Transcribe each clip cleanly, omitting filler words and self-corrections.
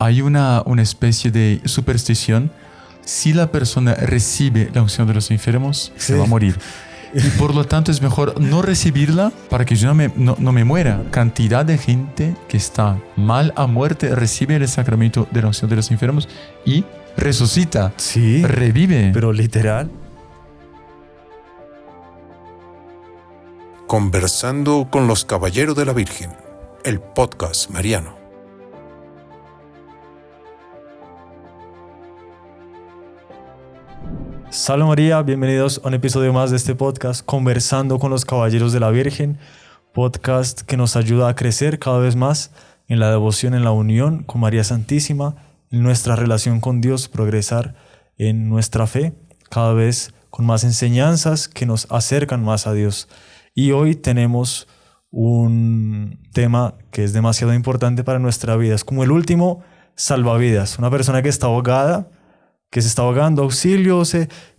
hay una especie de superstición. Si la persona recibe la unción de los enfermos, se va a morir. Y por lo tanto es mejor no recibirla para que yo no me muera. Cantidad de gente que está mal a muerte recibe el sacramento de la unción de los enfermos y resucita, Sí, revive. pero literal. Conversando con los Caballeros de la Virgen, el podcast mariano. Salve María, bienvenidos a un episodio más de este podcast, Conversando con los Caballeros de la Virgen, podcast que nos ayuda a crecer cada vez más en la devoción, en la unión con María Santísima, en nuestra relación con Dios, progresar en nuestra fe, cada vez con más enseñanzas que nos acercan más a Dios. Y hoy tenemos un tema que es demasiado importante para nuestra vida, es como el último salvavidas, una persona que está ahogada, que se está ahogando, auxilio,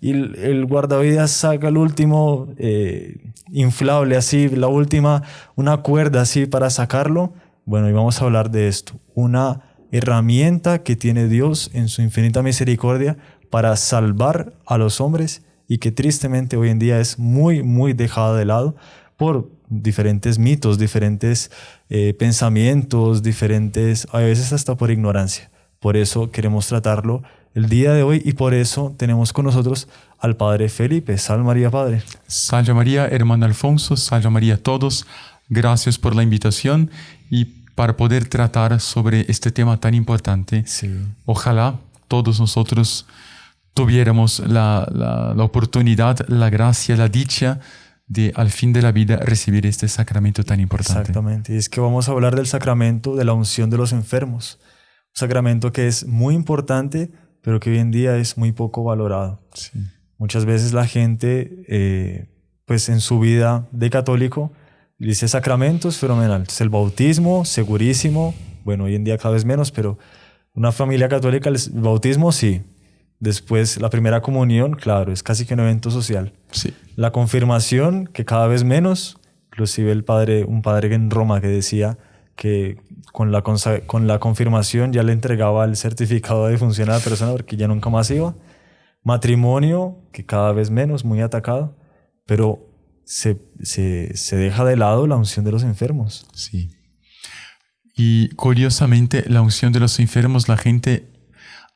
y el guardavidas saca el último inflable, así, la última, una cuerda así para sacarlo. Bueno, y vamos a hablar de esto, una herramienta que tiene Dios en su infinita misericordia para salvar a los hombres y que tristemente hoy en día es muy, muy dejada de lado por diferentes mitos, diferentes pensamientos, diferentes, a veces hasta por ignorancia. Por eso queremos tratarlo el día de hoy y por eso tenemos con nosotros al Padre Felipe. Salve María, Padre. Salve María, hermano Alfonso, salve María a todos. Gracias por la invitación y para poder tratar sobre este tema tan importante. Sí. Ojalá todos nosotros tuviéramos la oportunidad, la gracia, la dicha de al fin de la vida recibir este sacramento tan importante. Exactamente. Y es que vamos a hablar del sacramento de la unción de los enfermos. Un sacramento que es muy importante, pero que hoy en día es muy poco valorado. Sí. Muchas veces la gente, pues en su vida de católico, dice sacramentos, fenomenal. Entonces el bautismo, segurísimo. Bueno, hoy en día cada vez menos, pero una familia católica, el bautismo sí. Después la primera comunión, claro, es casi que un evento social. Sí. La confirmación, que cada vez menos. Inclusive un padre en Roma que decía que con la confirmación ya le entregaba el certificado de defunción a la persona porque ya nunca más iba. Matrimonio, que cada vez menos, muy atacado, pero se deja de lado la unción de los enfermos. Sí. Y curiosamente, la unción de los enfermos, la gente,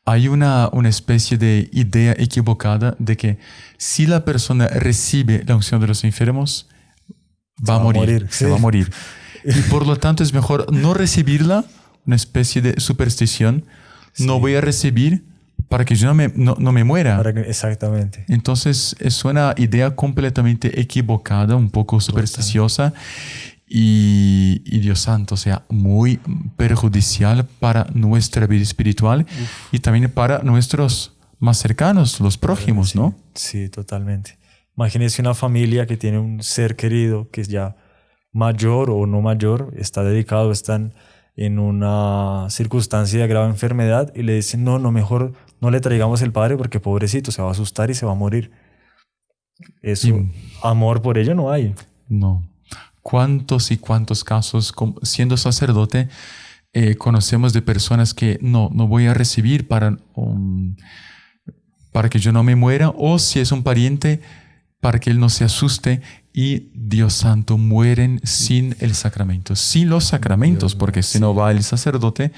hay una especie de idea equivocada de que si la persona recibe la unción de los enfermos, va a morir. Se va a morir. Y por lo tanto es mejor no recibirla, una especie de superstición. Sí. No voy a recibir para que yo no me muera. Exactamente. Entonces es una idea completamente equivocada, un poco supersticiosa y Dios santo, o sea, muy perjudicial para nuestra vida espiritual y también para nuestros más cercanos, los prójimos, sí, ¿no? Sí, totalmente. Imagínese una familia que tiene un ser querido que es ya mayor o no mayor, están en una circunstancia de grave enfermedad y le dicen, no, mejor no le traigamos el padre porque pobrecito se va a asustar y se va a morir. Eso, amor por ello no hay. No. ¿Cuántos y cuántos casos, siendo sacerdote, conocemos de personas que no voy a recibir para que yo no me muera, o si es un pariente, para que él no se asuste, y Dios santo, mueren sin el sacramento, sin los sacramentos, porque si no va el sacerdote,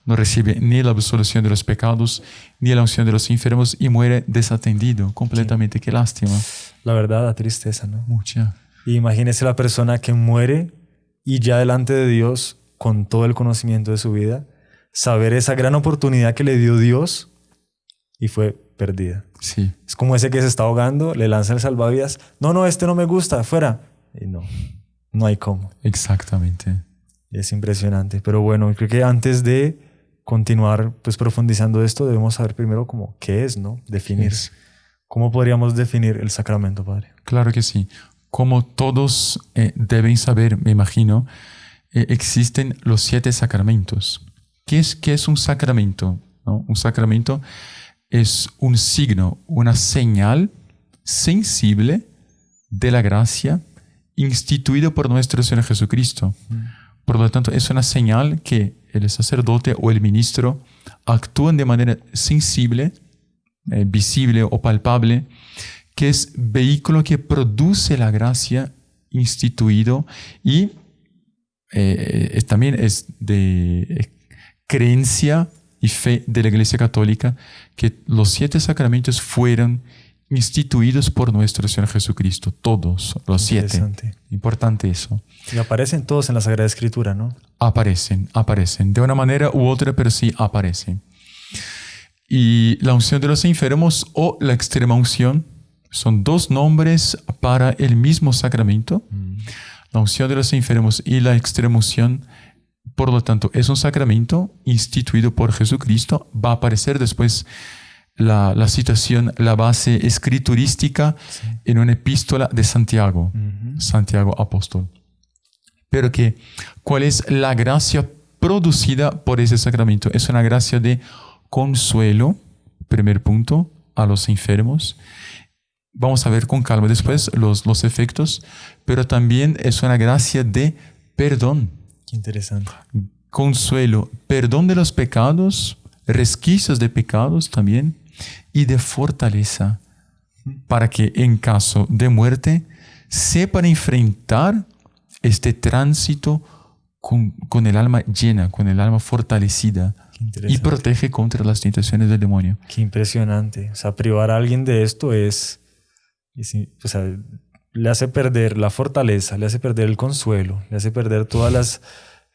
no recibe ni la absolución de los pecados, ni la unción de los enfermos, y muere desatendido completamente. Sí. Qué lástima. La verdad, da tristeza, ¿no? Mucha. Y imagínese la persona que muere y ya delante de Dios, con todo el conocimiento de su vida, saber esa gran oportunidad que le dio Dios y fue perdida. Sí. Es como ese que se está ahogando, le lanza el salvavidas. No, este no me gusta, fuera. Y no hay cómo. Exactamente. Es impresionante. Pero bueno, creo que antes de continuar pues profundizando esto, debemos saber primero como qué es, ¿no? Definir. ¿Qué es? ¿Cómo podríamos definir el sacramento, Padre? Claro que sí. Como todos deben saber, me imagino, existen los 7 sacramentos. ¿Qué es un sacramento? ¿No? Un sacramento es un signo, una señal sensible de la gracia instituido por nuestro Señor Jesucristo. Por lo tanto, es una señal que el sacerdote o el ministro actúan de manera sensible, visible o palpable, que es vehículo que produce la gracia instituido y también es de creencia y fe de la Iglesia Católica que los 7 sacramentos fueron instituidos por nuestro Señor Jesucristo, todos los 7. Importante eso. Y aparecen todos en la Sagrada Escritura, ¿no? Aparecen, de una manera u otra, pero sí aparecen. Y la unción de los enfermos o la extrema unción son 2 nombres para el mismo sacramento. La unción de los enfermos y la extrema unción, por lo tanto, es un sacramento instituido por Jesucristo. Va a aparecer después la citación, la base escriturística en una epístola de Santiago, Santiago apóstol. Pero ¿cuál es la gracia producida por ese sacramento? Es una gracia de consuelo, primer punto, a los enfermos. Vamos a ver con calma después los efectos, pero también es una gracia de perdón. Qué interesante. Consuelo, perdón de los pecados, resquicios de pecados también, y de fortaleza, para que en caso de muerte sepan enfrentar este tránsito con el alma llena, con el alma fortalecida, y protege contra las tentaciones del demonio. Qué impresionante. O sea, privar a alguien de esto o sea, le hace perder la fortaleza, le hace perder el consuelo, le hace perder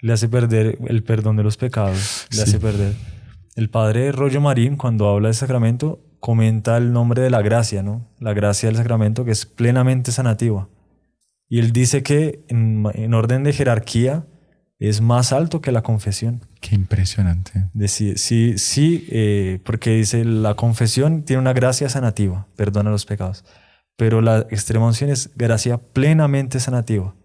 le hace perder el perdón de los pecados, le hace perder. El padre Rollo Marín, cuando habla del sacramento, comenta el nombre de la gracia, ¿no? La gracia del sacramento, que es plenamente sanativa. Y él dice que en orden de jerarquía es más alto que la confesión. Qué impresionante. Porque dice, la confesión tiene una gracia sanativa, perdona los pecados. Pero la extrema unción es gracia plenamente sanativa.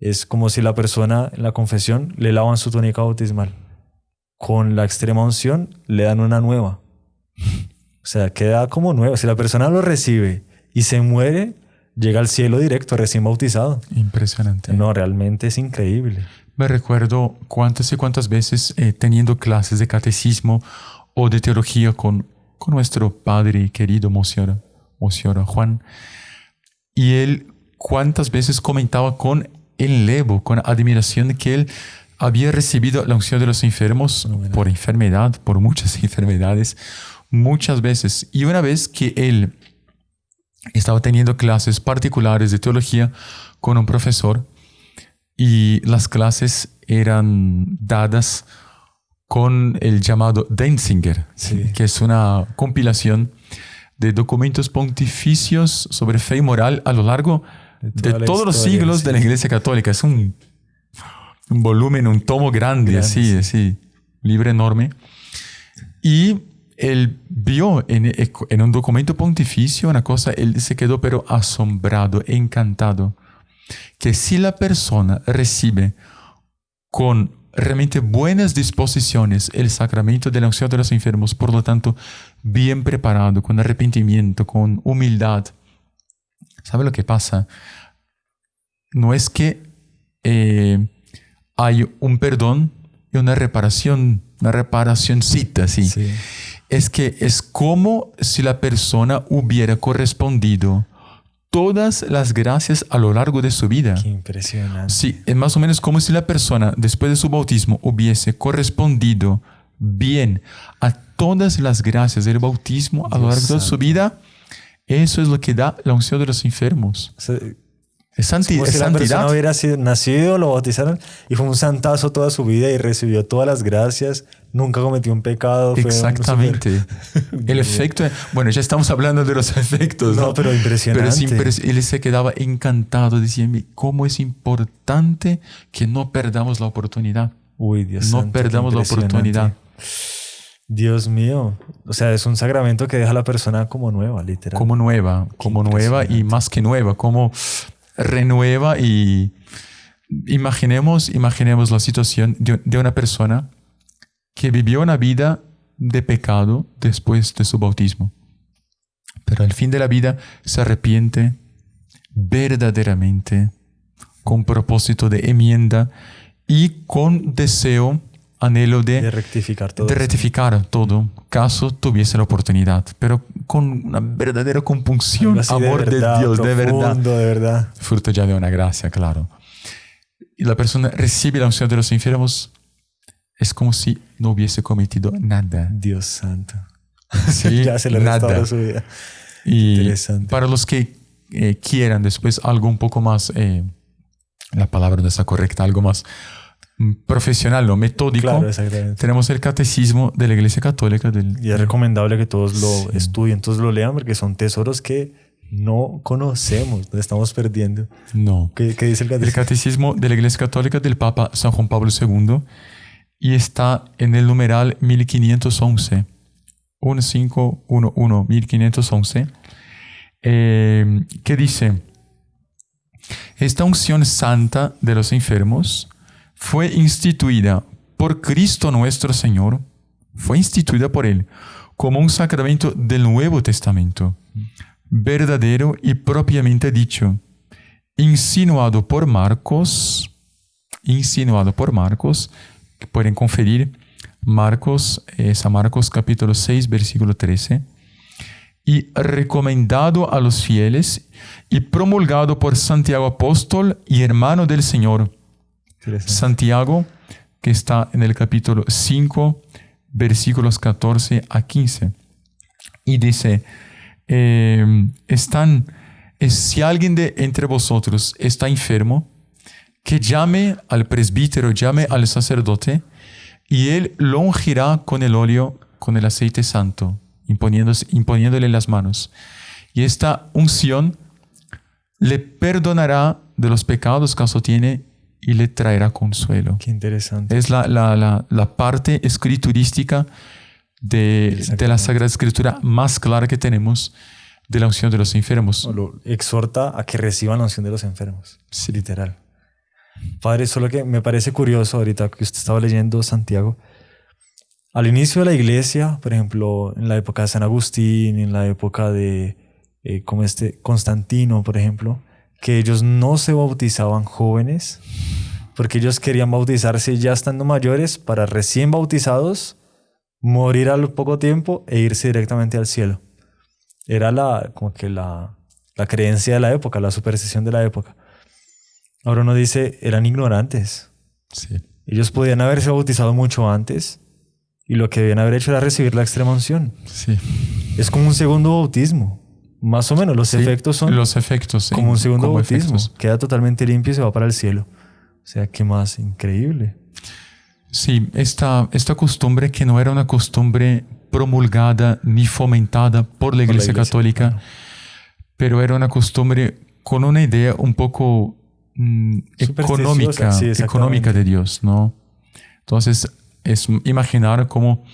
Es como si la persona en la confesión le lavan su túnica bautismal. Con la extrema unción le dan una nueva. O sea, queda como nueva. Si la persona lo recibe y se muere, llega al cielo directo, recién bautizado. Impresionante. No, realmente es increíble. Me recuerdo cuántas y cuántas veces teniendo clases de catecismo o de teología con nuestro padre querido Monseñor Juan, y él cuántas veces comentaba con enlevo, con admiración, que él había recibido la unción de los enfermos por enfermedad, por muchas enfermedades, muchas veces. Y una vez que él estaba teniendo clases particulares de teología con un profesor, y las clases eran dadas con el llamado Denzinger, que es una compilación de documentos pontificios sobre fe y moral a lo largo de todos los siglos de la Iglesia Católica. Es un volumen, un tomo grande, así, libro enorme. Y él vio en un documento pontificio una cosa, él se quedó pero asombrado, encantado, que si la persona recibe con realmente buenas disposiciones el sacramento de la unción de los enfermos, por lo tanto, bien preparado, con arrepentimiento, con humildad, ¿sabe lo que pasa? No es que hay un perdón y una reparacióncita, sí. Es que es como si la persona hubiera correspondido todas las gracias a lo largo de su vida. Qué impresionante. Sí, es más o menos como si la persona, después de su bautismo, hubiese correspondido bien a todas las gracias del bautismo a lo largo de su vida. Eso es lo que da la unción de los enfermos. Es como si la santidad. persona hubiera nacido, lo bautizaron y fue un santazo toda su vida y recibió todas las gracias. Nunca cometió un pecado. Exactamente. El efecto... Bueno, ya estamos hablando de los efectos, ¿no? Pero impresionante. Pero él se quedaba encantado. Decía, cómo es importante que no perdamos la oportunidad. Uy, Dios santo. No perdamos la oportunidad. Dios mío. O sea, es un sacramento que deja a la persona como nueva, literal. Como nueva y más que nueva, como renueva. Y imaginemos la situación de una persona que vivió una vida de pecado después de su bautismo, pero al fin de la vida se arrepiente verdaderamente, con propósito de enmienda y con deseo anhelo De rectificar todo. de rectificar todo, caso tuviese la oportunidad, pero con una verdadera compunción, Algo así amor de verdad, Dios, de verdad. profundo, de verdad. Fruto ya de una gracia, claro. Y la persona recibe la unción de los enfermos, es como si no hubiese cometido nada. Dios santo. Sí, Ya se le nada. restauró su vida. Y Interesante. para los que quieran después algo un poco más, la palabra no está correcta, algo más profesional o metódico, Claro, exactamente. tenemos el Catecismo de la Iglesia Católica. Y es recomendable que todos lo Sí. estudien, todos lo lean, porque son tesoros que no conocemos, nos estamos perdiendo. No. ¿Qué dice el El catecismo? Catecismo de la Iglesia Católica del Papa San Juan Pablo II y está en el numeral 1511. 1511, que dice: esta unción santa de los enfermos fue instituida por Cristo nuestro Señor, fue instituida por Él como un sacramento del Nuevo Testamento, verdadero y propiamente dicho, insinuado por Marcos, que pueden conferir Marcos, es a Marcos capítulo 6, versículo 13, y recomendado a los fieles y promulgado por Santiago apóstol y hermano del Señor. Interesante. Santiago, que está en el capítulo 5, versículos 14 a 15. Y dice, si alguien de entre vosotros está enfermo, que llame al presbítero, llame al sacerdote, y él lo ungirá con el óleo, con el aceite santo, imponiéndole las manos. Y esta unción le perdonará de los pecados caso tiene y le traerá consuelo. Qué interesante. Es la parte escriturística de la Sagrada Escritura más clara que tenemos de la unción de los enfermos. Lo exhorta a que reciban la unción de los enfermos. Sí. Literal. Padre, solo que me parece curioso ahorita que usted estaba leyendo Santiago. Al inicio de la iglesia, por ejemplo, en la época de San Agustín, en la época de como Constantino, por ejemplo, que ellos no se bautizaban jóvenes porque ellos querían bautizarse ya estando mayores para recién bautizados morir al poco tiempo e irse directamente al cielo. Era como que la creencia de la época, la superstición de la época. Ahora uno dice, eran ignorantes. Sí. Ellos podían haberse bautizado mucho antes y lo que debían haber hecho era recibir la extrema unción. Sí. Es como un segundo bautismo. Más o menos, los Sí, efectos son los efectos, sí, como un segundo como bautismo. efectos. Queda totalmente limpio y se va para el cielo. O sea, ¿qué más? Increíble. Sí, esta costumbre que no era una costumbre promulgada ni fomentada por la Iglesia Católica, claro. pero era una costumbre con una idea un poco económica, sí, económica de Dios, ¿no? Entonces, es imaginar como,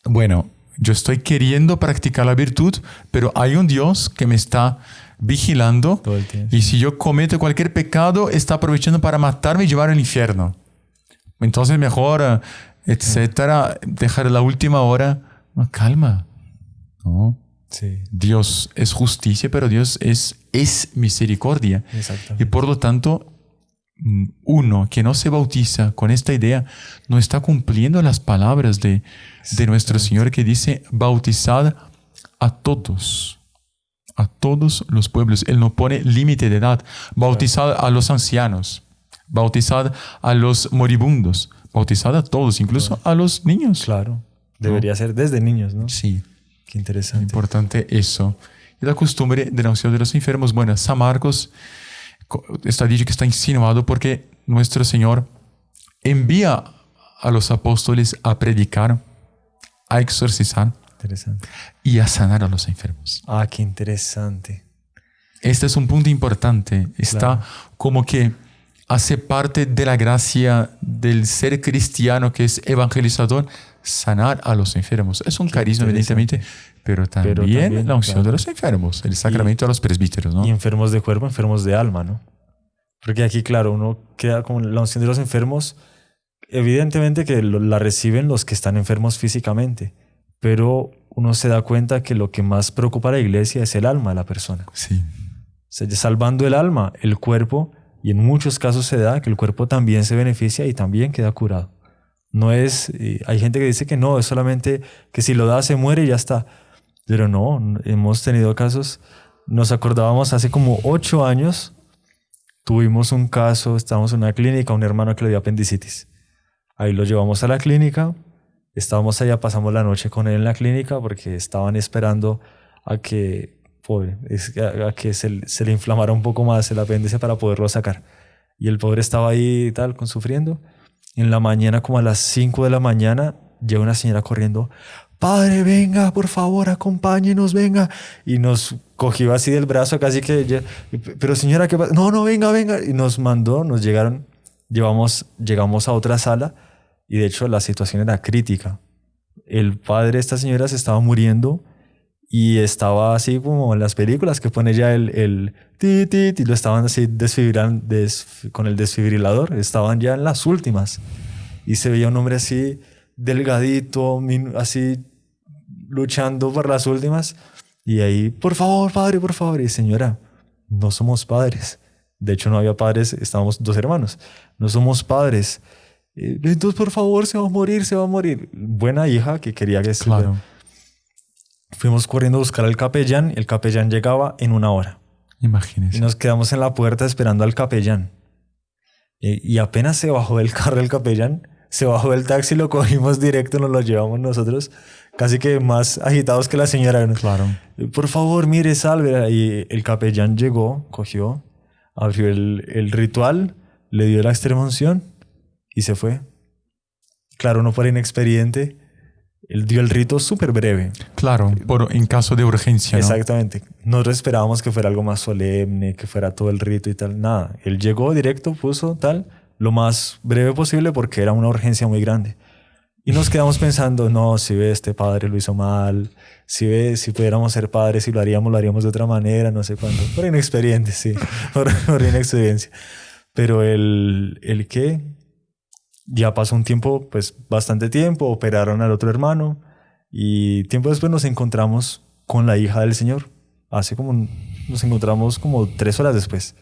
bueno, yo estoy queriendo practicar la virtud, pero hay un Dios que me está vigilando Todo el tiempo. y si yo cometo cualquier pecado, está aprovechando para matarme y llevar al infierno. Entonces mejor, etcétera, dejar la última hora. No, calma. No. Sí, Dios es justicia, pero Dios es misericordia. exactamente. Y por lo tanto, uno que no se bautiza con esta idea no está cumpliendo las palabras de nuestro Señor que dice, bautizad a todos los pueblos. Él no pone límite de edad. Bautizad a los ancianos, bautizad a los moribundos, bautizad a todos, incluso a los niños. Claro. Debería ser desde niños, ¿no? Sí. Qué interesante. Importante eso. Y la costumbre de la unción de los enfermos. Bueno, San Marcos está dicho que está insinuado porque nuestro Señor envía a los apóstoles a predicar, a exorcizar Interesante. y a sanar a los enfermos. Ah, qué interesante. Este es un punto importante. Está como que hace parte de la gracia del ser cristiano que es evangelizador, sanar a los enfermos. Es un carisma, evidentemente, pero también la unción de los enfermos, el sacramento a los presbíteros, ¿no? Y enfermos de cuerpo, enfermos de alma, ¿no? Porque aquí, claro, uno queda como la unción de los enfermos. Evidentemente que la reciben los que están enfermos físicamente, pero uno se da cuenta que lo que más preocupa a la iglesia es el alma de la persona. Sí. O sea, salvando el alma, el cuerpo, y en muchos casos se da que el cuerpo también se beneficia y también queda curado. No es, hay gente que dice que no, es solamente que si lo da se muere y ya está. Pero no, hemos tenido casos, nos acordábamos hace como 8 años, tuvimos un caso, estábamos en una clínica, un hermano que le dio apendicitis. Ahí lo llevamos a la clínica, estábamos allá, pasamos la noche con él en la clínica porque estaban esperando a que, a que se le inflamara un poco más el apéndice para poderlo sacar. Y el pobre estaba ahí y tal, sufriendo. En la mañana, como a las 5 de la mañana, llega una señora corriendo. Padre, venga, por favor, acompáñenos, venga. Y nos cogió así del brazo, casi que... Pero señora, ¿qué pasa? No, venga, venga. Y nos mandó, llegamos a otra sala y de hecho la situación era crítica. El padre de esta señora se estaba muriendo y estaba así como en las películas que pone ya el tit, y lo estaban así con el desfibrilador. Estaban ya en las últimas. Y se veía un hombre así delgadito, así luchando por las últimas. Y ahí, por favor, padre, por favor. Y señora, no somos padres. De hecho, no había padres, estábamos 2 hermanos. No somos padres. Entonces, por favor, se va a morir, se va a morir. Buena hija que quería que se... Claro. Fuimos corriendo a buscar al capellán. El capellán llegaba en 1 hora. Imagínese. Y nos quedamos en la puerta esperando al capellán. Y apenas se bajó del carro el capellán, se bajó del taxi, lo cogimos directo, nos lo llevamos nosotros, casi que más agitados que la señora. Claro. Por favor, mire, salve. Y el capellán llegó, cogió, abrió el ritual, le dio la extrema unción y se fue. Claro, no fuera inexperiente. Él dio el rito súper breve. Claro, en caso de urgencia, ¿no? Exactamente. Nosotros esperábamos que fuera algo más solemne, que fuera todo el rito y tal. Nada. Él llegó directo, puso tal, lo más breve posible porque era una urgencia muy grande. Y nos quedamos pensando, no, si ve, este padre lo hizo mal. Si ve, si pudiéramos ser padres y lo haríamos de otra manera, no sé cuánto. Por inexperiente, sí. por inexperiencia. Pero el que... Ya pasó un tiempo, pues bastante tiempo, operaron al otro hermano y tiempo después nos encontramos con la hija del señor. Nos encontramos como 3 horas después.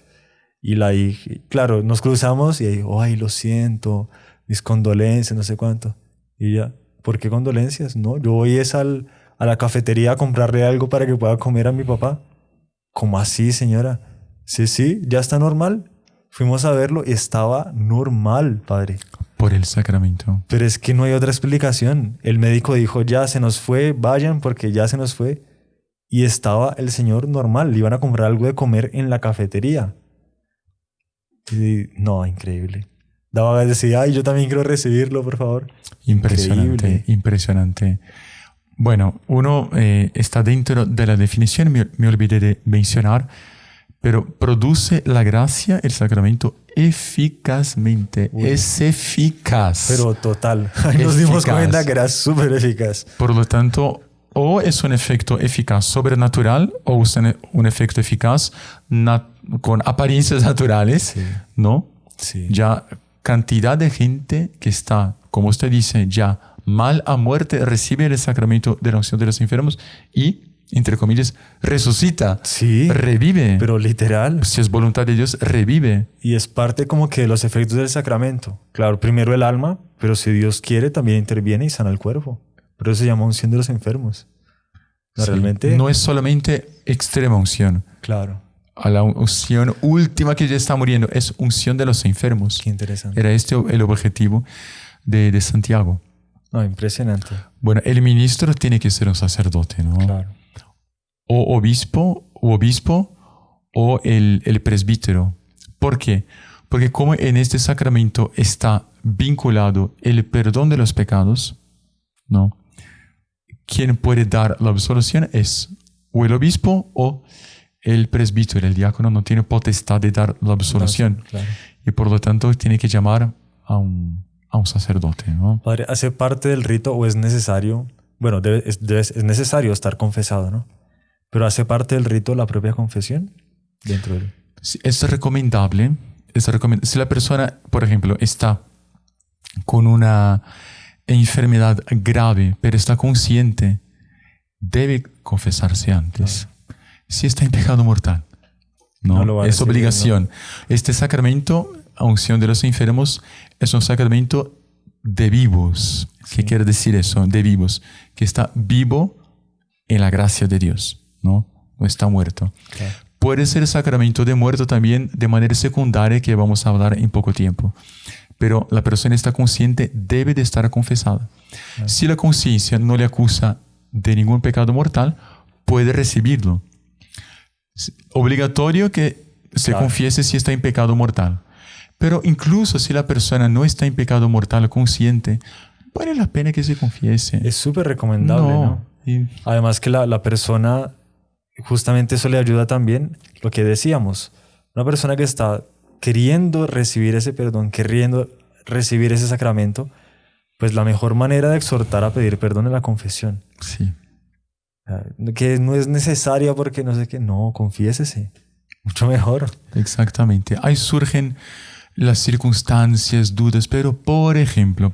Y la hija, claro, nos cruzamos y ahí, ay, lo siento, mis condolencias, no sé cuánto. Y ya, ¿por qué condolencias? No, yo voy a la cafetería a comprarle algo para que pueda comer a mi papá. ¿Cómo así, señora? Sí, ya está normal. Fuimos a verlo y estaba normal, padre. Por el sacramento. Pero es que no hay otra explicación. El médico dijo, ya se nos fue, vayan porque ya se nos fue. Y estaba el señor normal. Le iban a comprar algo de comer en la cafetería. Y, no, increíble. Daba ganas de decir, ay, yo también quiero recibirlo, por favor. Impresionante. Bueno, uno está dentro de la definición, me olvidé de mencionar, pero produce la gracia, el sacramento, eficazmente. Uy. Es eficaz. Pero total. Nos dimos cuenta que era súper eficaz. Por lo tanto, o es un efecto eficaz sobrenatural o un efecto eficaz con apariencias naturales, Sí. ¿no? Sí. Ya cantidad de gente que está, como usted dice, ya mal a muerte, recibe el sacramento de la unción de los enfermos y, entre comillas, resucita, Sí, revive. pero literal. Si es voluntad de Dios, revive. Y es parte como que de los efectos del sacramento. Claro, primero el alma, pero si Dios quiere también interviene y sana el cuerpo. Por eso se llama unción de los enfermos. No, Sí. realmente... No es solamente extrema unción. Claro, A la unción última que ya está muriendo es unción de los enfermos. qué interesante. Era este el objetivo de Santiago. No, impresionante. Bueno, el ministro tiene que ser un sacerdote, ¿no? Claro. O obispo o el presbítero. ¿Por qué? Porque como en este sacramento está vinculado el perdón de los pecados, ¿no? Quien puede dar la absolución es o el obispo o el presbítero. El diácono no tiene potestad de dar la absolución. Claro. Y por lo tanto tiene que llamar a un sacerdote, ¿no? Padre, ¿hace parte del rito o es necesario? Bueno, es necesario estar confesado, ¿no? Pero ¿hace parte del rito la propia confesión? Dentro del... Sí, es recomendable. Si la persona, por ejemplo, está con una enfermedad grave, pero está consciente, debe confesarse antes. Si está en pecado mortal, No lo va a es decir, obligación. Este sacramento, unción de los enfermos, es un sacramento de vivos. ¿Qué quiere decir eso? De vivos. Que está vivo en la gracia de Dios, ¿no? No está muerto. Claro. Puede ser sacramento de muerto también de manera secundaria, que vamos a hablar en poco tiempo. Pero la persona está consciente, debe de estar confesada. Claro. Si la conciencia no le acusa de ningún pecado mortal, puede recibirlo. Obligatorio que se confiese si está en pecado mortal. Pero incluso si la persona no está en pecado mortal consciente, vale la pena que se confiese. Es súper recomendable, ¿no? Y Además que la persona, justamente eso le ayuda también, lo que decíamos, una persona que está queriendo recibir ese perdón, queriendo recibir ese sacramento, pues la mejor manera de exhortar a pedir perdón es la confesión. sí. Que no es necesaria porque no sé qué, no, confiésese, mucho mejor. Exactamente. Ahí surgen las circunstancias, dudas, pero por ejemplo,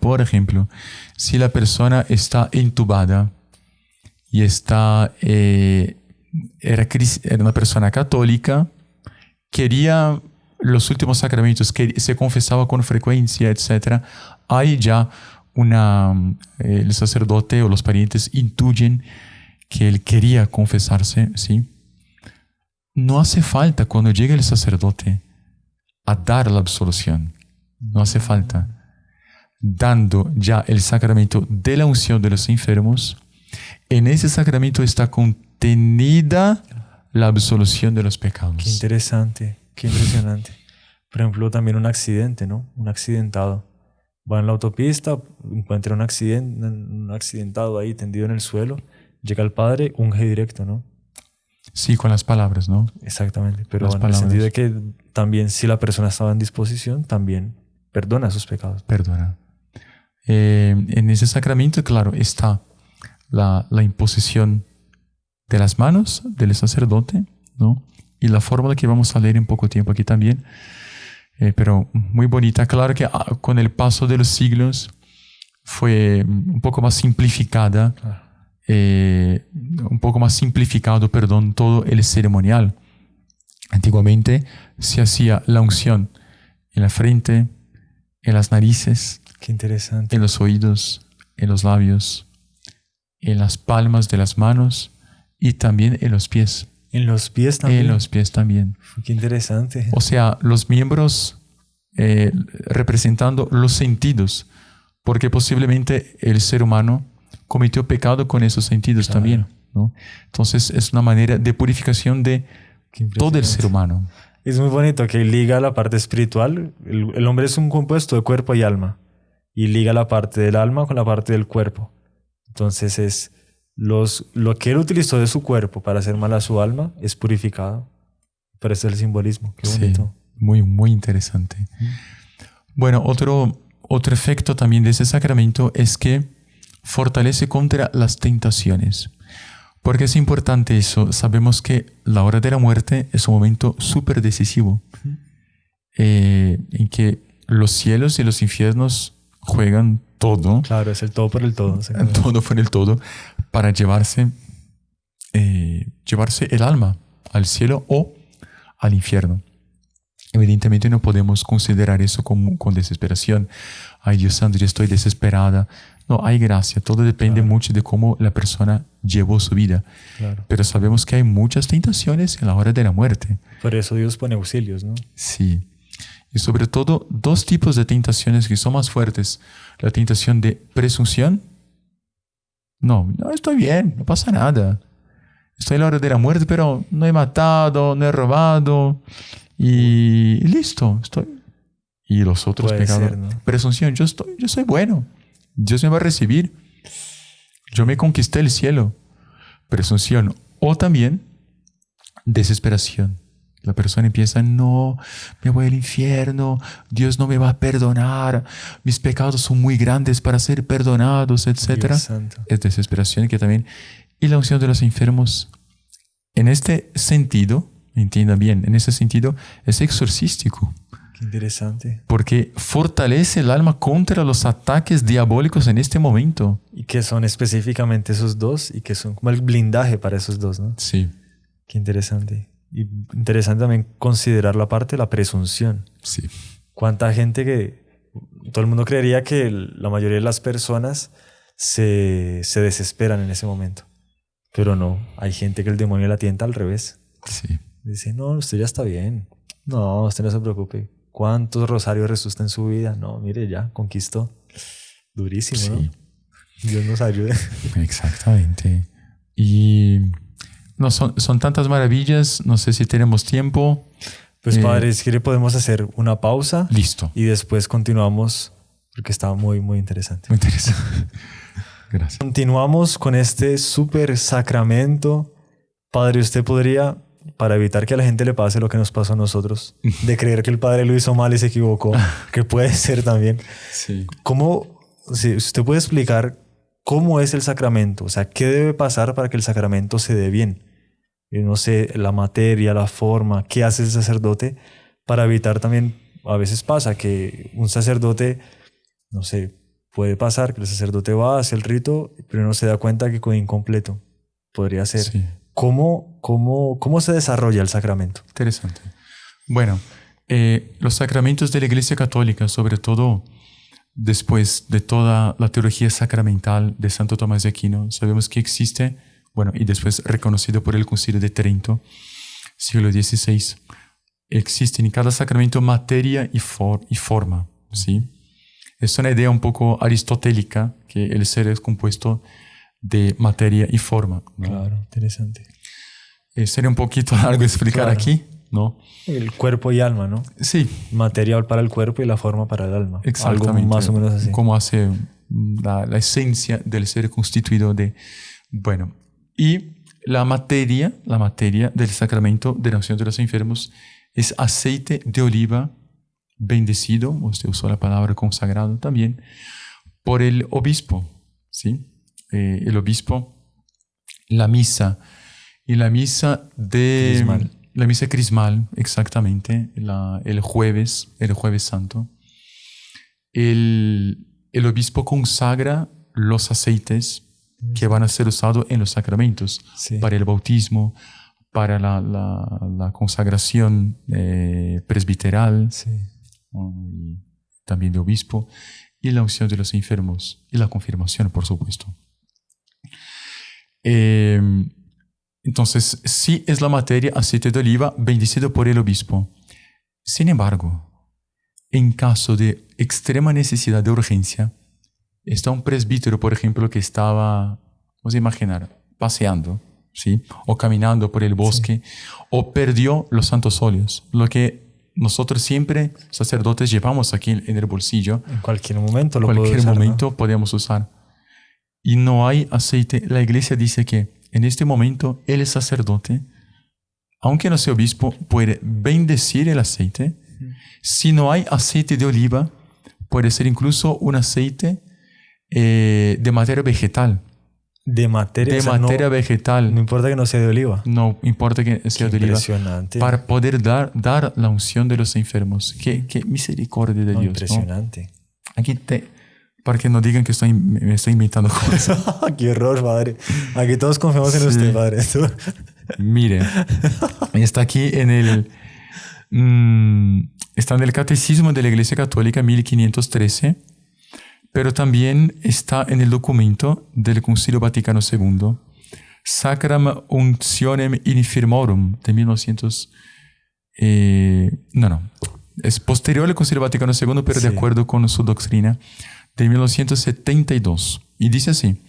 si la persona está intubada y era una persona católica, quería los últimos sacramentos, que se confesaba con frecuencia, etc., ahí ya el sacerdote o los parientes intuyen que él quería confesarse, ¿sí? No hace falta cuando llegue el sacerdote a dar la absolución. No hace falta. Dando ya el sacramento de la unción de los enfermos, en ese sacramento está contenida la absolución de los pecados. Qué interesante, qué impresionante. Por ejemplo, también un accidente, ¿no? Un accidentado. Va en la autopista, encuentra un accidentado ahí tendido en el suelo, llega el padre, unge directo, ¿no? Sí, con las palabras, ¿no? Exactamente, pero Las en el palabras. sentido de que también si la persona estaba en disposición, también perdona sus pecados. Perdona. En ese sacramento, claro, está la imposición de las manos del sacerdote, ¿no? Y la fórmula que vamos a leer en poco tiempo aquí también, pero muy bonita. Claro que con el paso de los siglos fue un poco más simplificada, todo el ceremonial. Antiguamente se hacía la unción en la frente, en las narices, Qué interesante. en los oídos, en los labios, en las palmas de las manos y también en los pies. En los pies también. En los pies también. Qué interesante. O sea, los miembros representando los sentidos, porque posiblemente el ser humano cometió pecado con esos sentidos también, ¿no? Entonces es una manera de purificación de todo el ser humano. Es muy bonito que liga la parte espiritual. El hombre es un compuesto de cuerpo y alma. Y liga la parte del alma con la parte del cuerpo. Entonces es lo que él utilizó de su cuerpo para hacer mal a su alma es purificado. Pero ese es el simbolismo. Qué bonito. Sí, muy, muy interesante. Bueno, otro efecto también de ese sacramento es que fortalece contra las tentaciones. Porque es importante eso. Sabemos que la hora de la muerte es un momento súper decisivo, en que los cielos y los infiernos juegan todo. Claro, es el todo por el todo. Todo por el todo para llevarse el alma al cielo o al infierno. Evidentemente no podemos considerar eso con desesperación. Ay, Dios santo, yo estoy desesperada. No, hay gracia. Todo depende mucho de cómo la persona llevó su vida. Claro. Pero sabemos que hay muchas tentaciones en la hora de la muerte. Por eso Dios pone auxilios, ¿no? Sí. Y sobre todo, dos tipos de tentaciones que son más fuertes. La tentación de presunción. No, estoy bien, no pasa nada. Estoy en la hora de la muerte, pero no he matado, no he robado. Y listo, estoy. Y los otros Puede pecados. ser, ¿no? Presunción, yo soy bueno. Dios me va a recibir. Yo me conquisté el cielo. Presunción. O también desesperación. La persona empieza, no, me voy al infierno, Dios no me va a perdonar, mis pecados son muy grandes para ser perdonados, etc. Dios santo. Es desesperación que también. Y la unción de los enfermos, en este sentido, entienda bien, en ese sentido es exorcístico. Qué interesante. Porque fortalece el alma contra los ataques diabólicos en este momento. Y que son específicamente esos dos y que son como el blindaje para esos dos, ¿no? Sí. Qué interesante. Y interesante también considerar la parte de la presunción. Sí. Cuánta gente que todo el mundo creería que la mayoría de las personas se desesperan en ese momento. Pero no, hay gente que el demonio la tienta al revés. Sí. Dice, no, usted ya está bien. No, usted no se preocupe. ¿Cuántos rosarios rezó usted en su vida? No, mire, ya conquistó. Durísimo, Sí. ¿no? Dios nos ayude. Exactamente. Y no, son tantas maravillas. No sé si tenemos tiempo. Pues padre, si quiere podemos hacer una pausa. Listo. Y después continuamos porque está muy, muy interesante. Muy interesante. Gracias. Continuamos con este súper sacramento. Padre, usted podría, para evitar que a la gente le pase lo que nos pasó a nosotros, de creer que el padre lo hizo mal y se equivocó, que puede ser también. Sí. ¿Cómo, si usted puede explicar cómo es el sacramento? O sea, ¿qué debe pasar para que el sacramento se dé bien? No sé, la materia, la forma, ¿qué hace el sacerdote para evitar también? A veces pasa que un sacerdote, no sé, puede pasar que el sacerdote va, hace el rito, pero no se da cuenta que quedó incompleto. Podría ser. Sí. ¿Cómo se desarrolla el sacramento? Interesante. Bueno, los sacramentos de la Iglesia Católica, sobre todo después de toda la teología sacramental de Santo Tomás de Aquino, sabemos que existe, bueno, y después reconocido por el Concilio de Trento, siglo XVI, existe en cada sacramento materia y forma, ¿sí? Es una idea un poco aristotélica, que el ser es compuesto de materia y forma, ¿no? Claro, interesante. Sería un poquito largo explicar Claro. aquí, ¿no? El cuerpo y alma, ¿no? Sí, Material para el cuerpo y la forma para el alma. exactamente. Algo más o menos así. Como hace la esencia del ser constituido de... Bueno, y la materia del sacramento de la unción de los enfermos es aceite de oliva bendecido, usted usó la palabra consagrado también, por el obispo, ¿sí? El obispo, la misa, y la misa de... Crismal. La misa crismal, exactamente, el jueves santo. El obispo consagra los aceites que van a ser usados en los sacramentos, Sí. para el bautismo, para la consagración presbiteral, Sí. y también de obispo, y la unción de los enfermos, y la confirmación, por supuesto. Entonces, sí es la materia aceite de oliva bendecido por el obispo. Sin embargo, en caso de extrema necesidad de urgencia, está un presbítero, por ejemplo, que estaba, vamos a imaginar, paseando, ¿sí? O caminando por el bosque, o perdió los santos óleos, lo que nosotros siempre, sacerdotes, llevamos aquí en el bolsillo. En cualquier momento En lo puedo cualquier usar, momento ¿no? podemos usar. Y no hay aceite. La iglesia dice que en este momento el sacerdote, aunque no sea obispo, puede bendecir el aceite. Si no hay aceite de oliva, puede ser incluso un aceite de materia vegetal. De materia, De o sea, materia no vegetal. importa que no sea de oliva. No importa que sea Qué de oliva. impresionante. Para poder dar la unción de los enfermos. Qué misericordia de No, Dios, ¿no? impresionante. Aquí para que no digan que me estoy inventando cosas. Qué horror, padre. Aquí todos confiamos en Sí. usted, padre. Mire, está aquí está en el Catecismo de la Iglesia Católica 1513, pero también está en el documento del Concilio Vaticano II, Sacram Unctionem Infirmorum, de 1900. Es posterior al Concilio Vaticano II, pero de Sí. acuerdo con su doctrina, de 1972. Y dice así: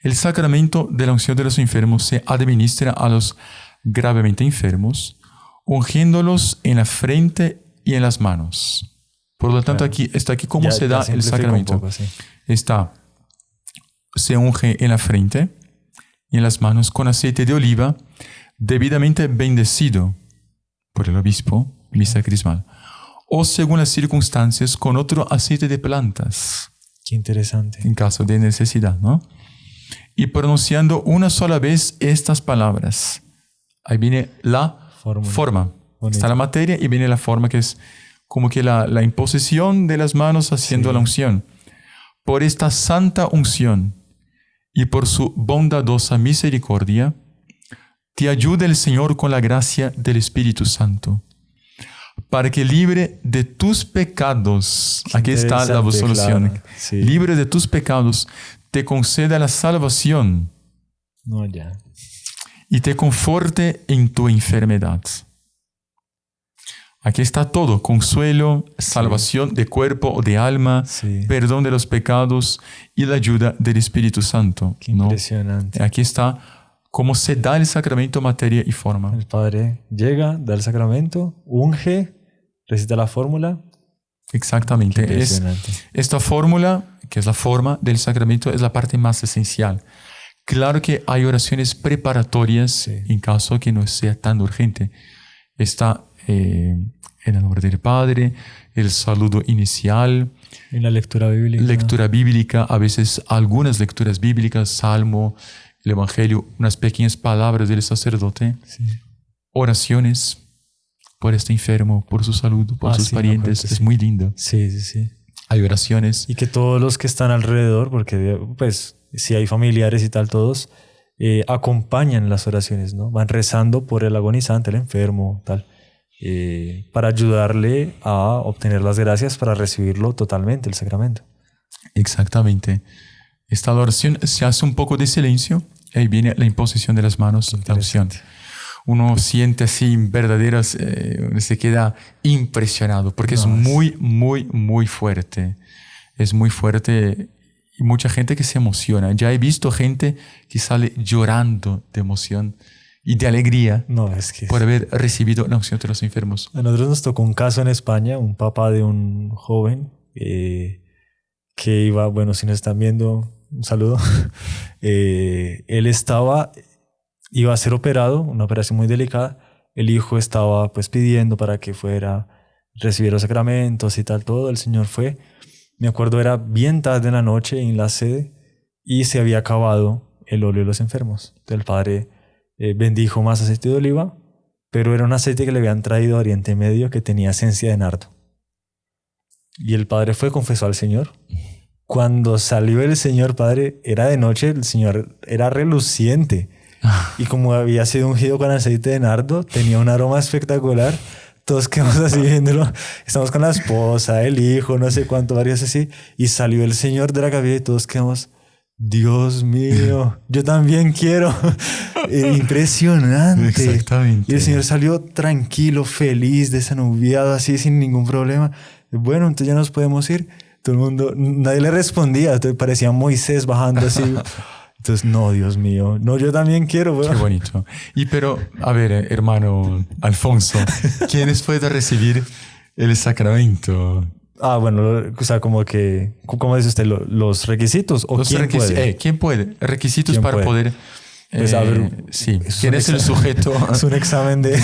el sacramento de la unción de los enfermos se administra a los gravemente enfermos, ungiéndolos en la frente y en las manos. Por lo tanto, Claro. está aquí cómo Ya- se ya da el simplifica un sacramento. poco, sí. Se unge en la frente y en las manos con aceite de oliva debidamente bendecido por el obispo, misa crismal, o según las circunstancias con otro aceite de plantas, Qué interesante. en caso de necesidad, ¿no? Y pronunciando una sola vez estas palabras. Ahí viene la forma. Bonito. Está la materia y viene la forma, que es como que la imposición de las manos haciendo Sí. la unción. Por esta santa unción y por su bondadosa misericordia, te ayude el Señor con la gracia del Espíritu Santo, para que libre de tus pecados. Qué Aquí está la solución. claro, sí. Libre de tus pecados, te conceda la salvación No, ya. y te conforte en tu enfermedad. Aquí está todo: consuelo, salvación de cuerpo o de alma, Sí. perdón de los pecados y la ayuda del Espíritu Santo. Qué ¿no? impresionante. Aquí está cómo se da el sacramento, materia y forma. El Padre llega, da el sacramento, unge, recita la fórmula. Exactamente. Es, Impresionante. esta fórmula, que es la forma del sacramento, es la parte más esencial. Claro que hay oraciones preparatorias Sí. en caso que no sea tan urgente. Está en el nombre del Padre, el saludo inicial, En la lectura bíblica. lectura bíblica, a veces algunas lecturas bíblicas, Salmo, el Evangelio, unas pequeñas palabras del sacerdote, Sí. oraciones por este enfermo, por su salud, por sus Sí, me parientes. acuerdo, Es sí. muy lindo. Sí, sí, sí. Hay oraciones. Y que todos los que están alrededor, porque pues si hay familiares y tal, todos acompañan las oraciones, ¿no? Van rezando por el agonizante, el enfermo, tal, para ayudarle a obtener las gracias para recibirlo totalmente, el sacramento. Exactamente. Esta oración se hace un poco de silencio y ahí viene la imposición de las manos, la unción. Uno siente así verdaderas, uno se queda impresionado porque es No, es- muy, muy, muy fuerte. Es muy fuerte y mucha gente que se emociona. Ya he visto gente que sale llorando de emoción y de alegría No, es que por haber recibido la unción de los enfermos. a nosotros nos tocó un caso en España, un papá de un joven que iba, bueno, si nos están viendo, un saludo. Él iba a ser operado, una operación muy delicada. El hijo estaba pues pidiendo para que fuera, recibiera los sacramentos y tal, todo. El señor fue. Me acuerdo, era bien tarde en la noche en la sede y se había acabado el óleo de los enfermos. Entonces el padre bendijo más aceite de oliva, pero era un aceite que le habían traído de Oriente Medio que tenía esencia de nardo. Y el padre fue, confesó al Señor. Cuando salió el Señor, padre, era de noche, el Señor era reluciente. Y como había sido ungido con aceite de nardo, tenía un aroma espectacular. Todos quedamos así viéndolo. Estamos con la esposa, el hijo, no sé cuánto, varios así. Y salió el Señor de la cabina y todos quedamos, Dios mío, yo también quiero. Impresionante. Exactamente. Y el Señor salió tranquilo, feliz, desanuviado, así sin ningún problema. Bueno, entonces ya nos podemos ir. Todo el mundo, nadie le respondía. Entonces parecía Moisés bajando así. Entonces, no, Dios mío, no, yo también quiero. Qué bonito. Y pero, a ver, hermano Alfonso, ¿quiénes pueden recibir el sacramento? Ah, bueno, o sea, como que, ¿cómo dice usted? ¿Los requisitos? ¿O Los quién puede? ¿Quién puede? Requisitos ¿Quién para puede? poder... Pues, a ver, sí. es ¿Quién un es el examen. sujeto? Es un examen de...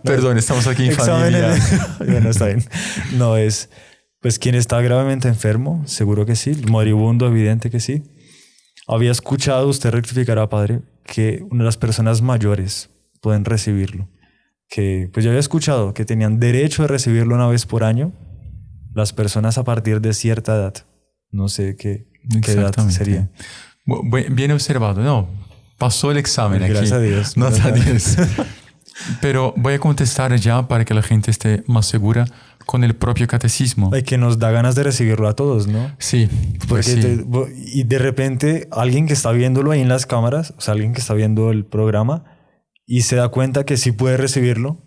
Perdón, estamos aquí en familia. Bueno, está bien. No es... Pues quien está gravemente enfermo, seguro que sí. Moribundo, evidente que sí. Había escuchado, usted rectificará, padre, que una de las personas mayores pueden recibirlo. Que, pues yo había escuchado que tenían derecho de recibirlo una vez por año las personas a partir de cierta edad. No sé qué edad sería. Bien observado. No, pasó el examen aquí. Gracias a Dios. Gracias a Dios. Pero voy a contestar ya para que la gente esté más segura con el propio catecismo. Ay, que nos da ganas de recibirlo a todos, ¿no? Sí, pues Porque sí. y de repente alguien que está viéndolo ahí en las cámaras, o sea, alguien que está viendo el programa y se da cuenta que sí puede recibirlo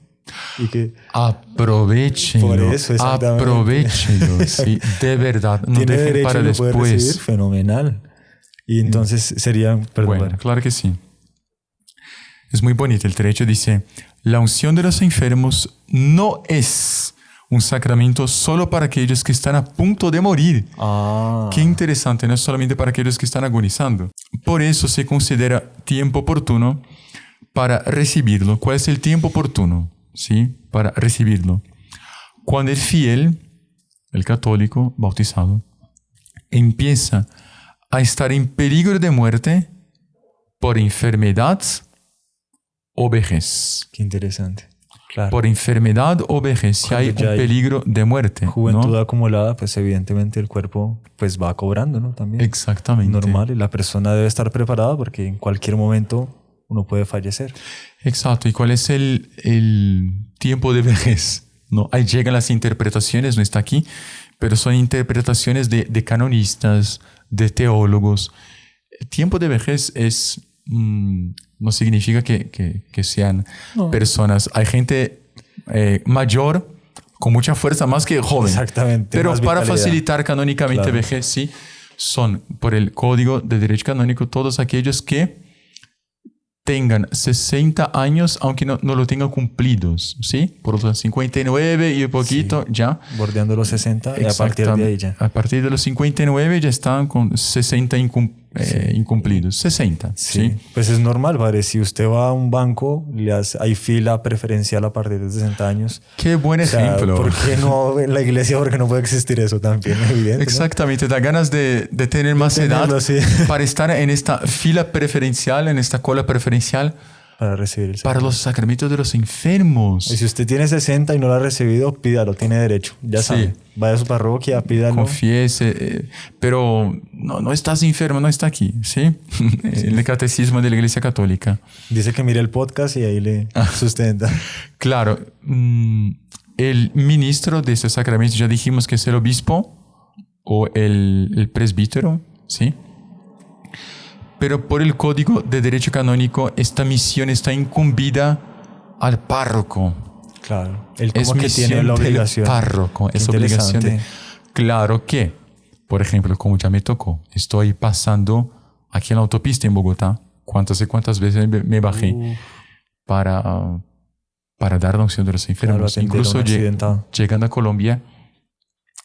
y que Aprovechenlo. Por eso, exactamente. Aprovechenlo, sí, de verdad. No tiene dejen derecho para y lo puede recibir, después. fenomenal. Y entonces sería... Perdón, Bueno, claro que sí. Es muy bonito. El derecho dice, la unción de los enfermos no es un sacramento solo para aquellos que están a punto de morir. Ah, Qué interesante, no es solamente para aquellos que están agonizando. Por eso se considera tiempo oportuno para recibirlo. ¿Cuál es el tiempo oportuno? ¿Sí? Para recibirlo. Cuando el fiel, el católico bautizado, empieza a estar en peligro de muerte por enfermedad o vejez. qué interesante. Claro. Por enfermedad o vejez, si hay Cuando ya un hay peligro de muerte. Juventud ¿no? acumulada, pues evidentemente el cuerpo pues va cobrando, ¿no? También. Exactamente. Normal. Y la persona debe estar preparada porque en cualquier momento uno puede fallecer. Exacto. ¿Y cuál es el tiempo de vejez? ¿no? Ahí llegan las interpretaciones, no está aquí, pero son interpretaciones de canonistas, de teólogos. El tiempo de vejez es, no significa que sean personas. Hay gente mayor con mucha fuerza, más que joven. Exactamente. Pero más para vitalidad. facilitar canónicamente Claro. vejez, sí, son por el Código de Derecho Canónico todos aquellos que tengan 60 años, aunque no lo tengan cumplidos, ¿sí? Por los 59 y un poquito, ya. Bordeando los 60 y a partir de ahí ya. A partir de los 59 ya están con 60 incumplidos. 60, ¿sí? Pues es normal, padre. Si usted va a un banco, hay fila preferencial a partir de 60 años. Qué buen ejemplo. ¿Por qué no en la iglesia? Porque no puede existir eso también, evidente. Exactamente, da ganas de tener más edad sí. para estar en esta fila preferencial, en esta cola preferencial Para recibir el para los sacramentos de los enfermos. Y si usted tiene 60 y no lo ha recibido, pídalo, tiene derecho. Ya sabe. Vaya a su parroquia, pídalo. Confiese, pero no estás enfermo, no está aquí, ¿sí? En el catecismo de la Iglesia Católica. Dice que mire el podcast y ahí le sustenta. Claro, el ministro de estos sacramentos, ya dijimos que es el obispo o el presbítero, ¿sí? Pero por el Código de Derecho Canónico, esta misión está incumbida al párroco. Claro. Él Es como que misión tiene la del obligación. párroco. Qué Es obligación de... interesante. Claro que, por ejemplo, como ya me tocó, estoy pasando aquí en la autopista en Bogotá. ¿Cuántas y cuántas veces me bajé para dar la unción de los enfermos? atender a Incluso un accidentado. llegando a Colombia,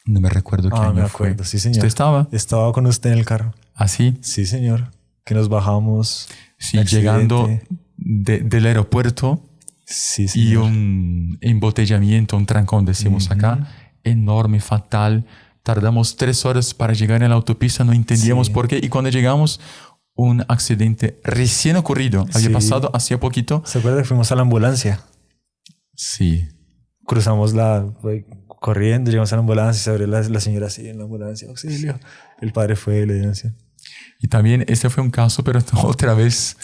no me recuerdo qué año me fue. acuerdo. Sí, señor. ¿Usted estaba Estaba con usted en el carro. así? Sí, señor. Que nos bajamos. Sí, accidente. llegando del aeropuerto Sí, y señor. un embotellamiento, un trancón, decimos acá, enorme, fatal. Tardamos 3 horas para llegar en la autopista, no entendíamos Sí. por qué. Y cuando llegamos, un accidente recién ocurrido. Había Sí. pasado hacía poquito. ¿Se acuerda que fuimos a la ambulancia? Sí. Cruzamos corriendo, llegamos a la ambulancia y se abrió la señora así en la ambulancia. Auxilio. El padre fue y le dio acción. Y también este fue un caso, pero otra vez,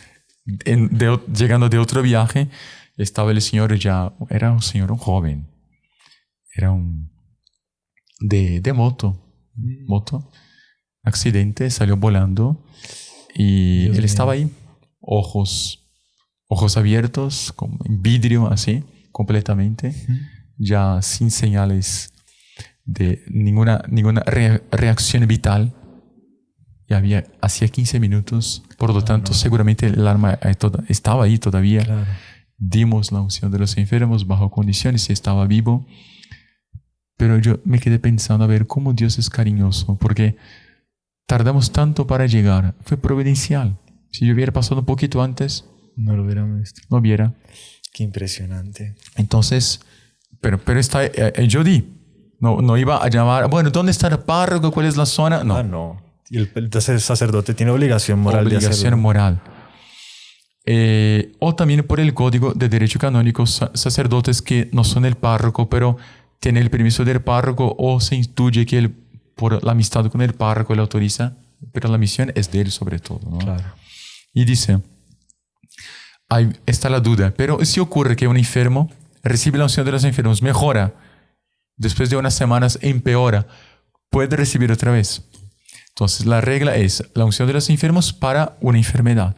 llegando de otro viaje, estaba el señor ya, era un señor, un joven. Era de moto, accidente, salió volando y Dios él mío. estaba ahí, ojos abiertos, con vidrio así, completamente, ya sin señales de ninguna reacción vital. Y hacía 15 minutos, por lo tanto, seguramente el alma estaba ahí todavía. Claro. Dimos la unción de los enfermos bajo condiciones y estaba vivo. Pero yo me quedé pensando a ver cómo Dios es cariñoso, porque tardamos tanto para llegar. Fue providencial. Si yo hubiera pasado un poquito antes, No lo hubiéramos visto. no hubiera. Qué impresionante. Entonces, pero yo no iba a llamar, bueno, ¿dónde está el párroco? ¿Cuál es la zona? No. No. Y el sacerdote tiene obligación moral de Obligación hacerlo. moral. O también por el Código de Derecho Canónico, sacerdotes que no son el párroco, pero tienen el permiso del párroco o se intuye que él, por la amistad con el párroco, le autoriza, pero la misión es de él sobre todo, ¿no? Claro. Y dice, ahí está la duda, pero si ocurre que un enfermo recibe la unción de los enfermos, mejora, después de unas semanas empeora, puede recibir otra vez. Entonces la regla es la unción de los enfermos para una enfermedad.